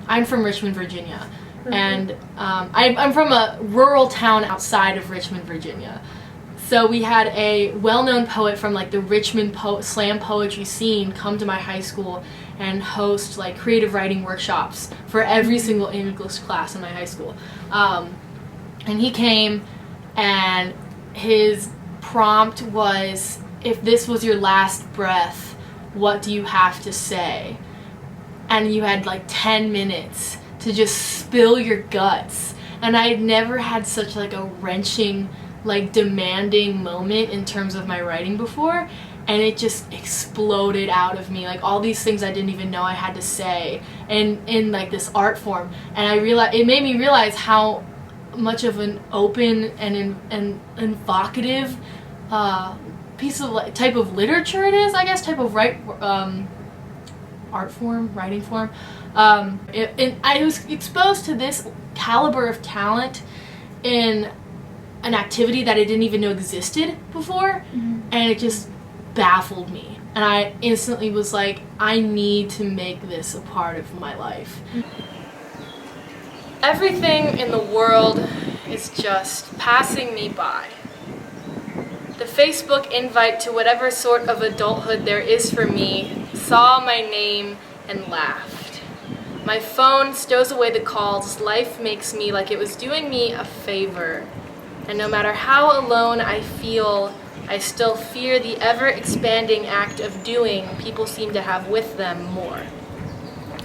I'm from Richmond, Virginia, and I'm from a rural town outside of Richmond, Virginia. So we had a well-known poet from like the Richmond slam poetry scene come to my high school and host like creative writing workshops for every single English class in my high school. And he came, and his prompt was, if this was your last breath, what do you have to say? And you had like 10 minutes to just spill your guts. And I had never had such like a wrenching, like demanding moment in terms of my writing before, and it just exploded out of me, like all these things I didn't even know I had to say, and in like this art form. And I realized, it made me realize how much of an open and evocative piece of type of literature it is, I guess, type of art form, writing form. I was exposed to this caliber of talent in an activity that I didn't even know existed before, and it just baffled me. And I instantly was like, I need to make this a part of my life. Everything in the world is just passing me by. The Facebook invite to whatever sort of adulthood there is for me saw my name and laughed. My phone stows away the calls. Life makes me like it was doing me a favor. And no matter how alone I feel, I still fear the ever-expanding act of doing people seem to have with them more.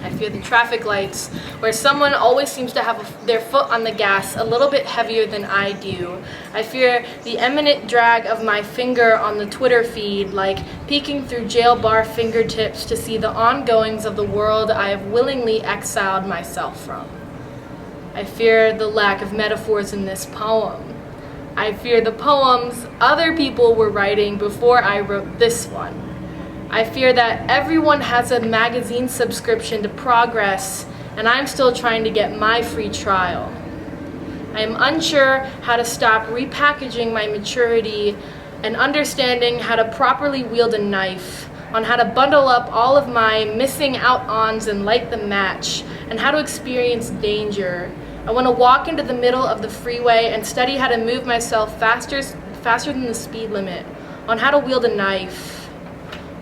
I fear the traffic lights, where someone always seems to have their foot on the gas a little bit heavier than I do. I fear the imminent drag of my finger on the Twitter feed, like peeking through jail bar fingertips to see the ongoings of the world I have willingly exiled myself from. I fear the lack of metaphors in this poem. I fear the poems other people were writing before I wrote this one. I fear that everyone has a magazine subscription to Progress, and I'm still trying to get my free trial. I am unsure how to stop repackaging my maturity and understanding how to properly wield a knife, on how to bundle up all of my missing out-ons and light the match, and how to experience danger. I want to walk into the middle of the freeway and study how to move myself faster than the speed limit, on how to wield a knife.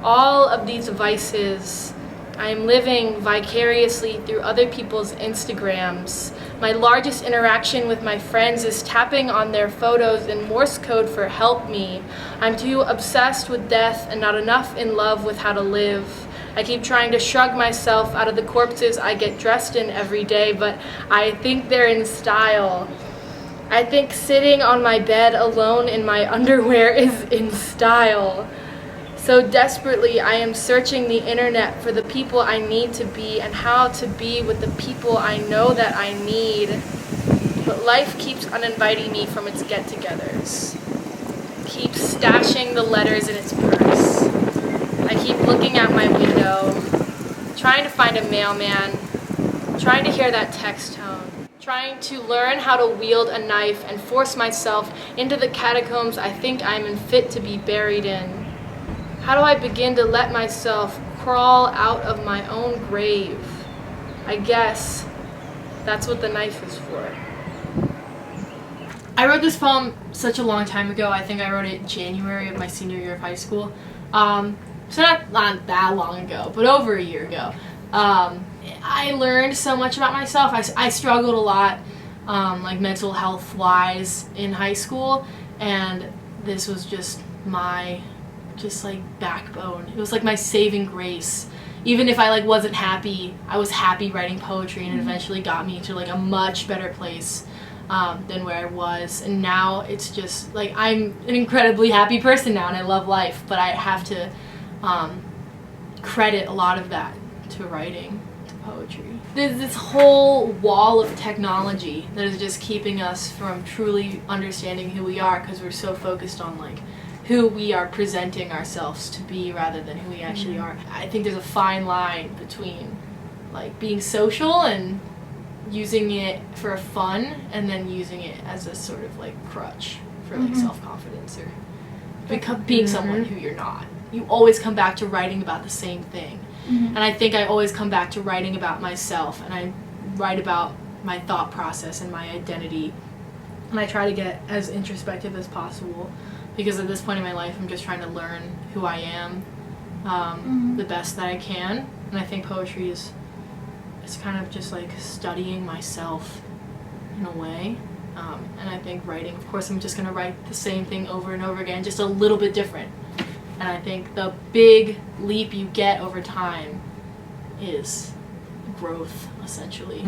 All of these vices, I am living vicariously through other people's Instagrams. My largest interaction with my friends is tapping on their photos in Morse code for help me. I'm too obsessed with death and not enough in love with how to live. I keep trying to shrug myself out of the corpses I get dressed in every day, but I think they're in style. I think sitting on my bed alone in my underwear is in style. So desperately, I am searching the internet for the people I need to be and how to be with the people I know that I need. But life keeps uninviting me from its get-togethers. Keeps stashing the letters in its purse. I keep looking out my window, trying to find a mailman, trying to hear that text tone, trying to learn how to wield a knife and force myself into the catacombs I think I'm unfit to be buried in. How do I begin to let myself crawl out of my own grave? I guess that's what the knife is for. I wrote this poem such a long time ago. I think I wrote it in January of my senior year of high school. So not that long ago, but over a year ago. I learned so much about myself. I struggled a lot, like mental health wise in high school, and this was just my backbone. It was like my saving grace. Even if I like wasn't happy, I was happy writing poetry, and it eventually got me to like a much better place than where I was. And now it's just like I'm an incredibly happy person now, and I love life, but I have to credit a lot of that to writing, to poetry. There's this whole wall of technology that is just keeping us from truly understanding who we are, because we're so focused on like who we are presenting ourselves to be rather than who we actually are. I think there's a fine line between like being social and using it for fun, and then using it as a sort of like crutch for like self-confidence or being someone who you're not. You always come back to writing about the same thing. And I think I always come back to writing about myself, and I write about my thought process and my identity. And I try to get as introspective as possible, because at this point in my life, I'm just trying to learn who I am the best that I can. And I think poetry is, it's kind of just like studying myself in a way. And I think writing, of course, I'm just going to write the same thing over and over again, just a little bit different. And I think the big leap you get over time is growth, essentially.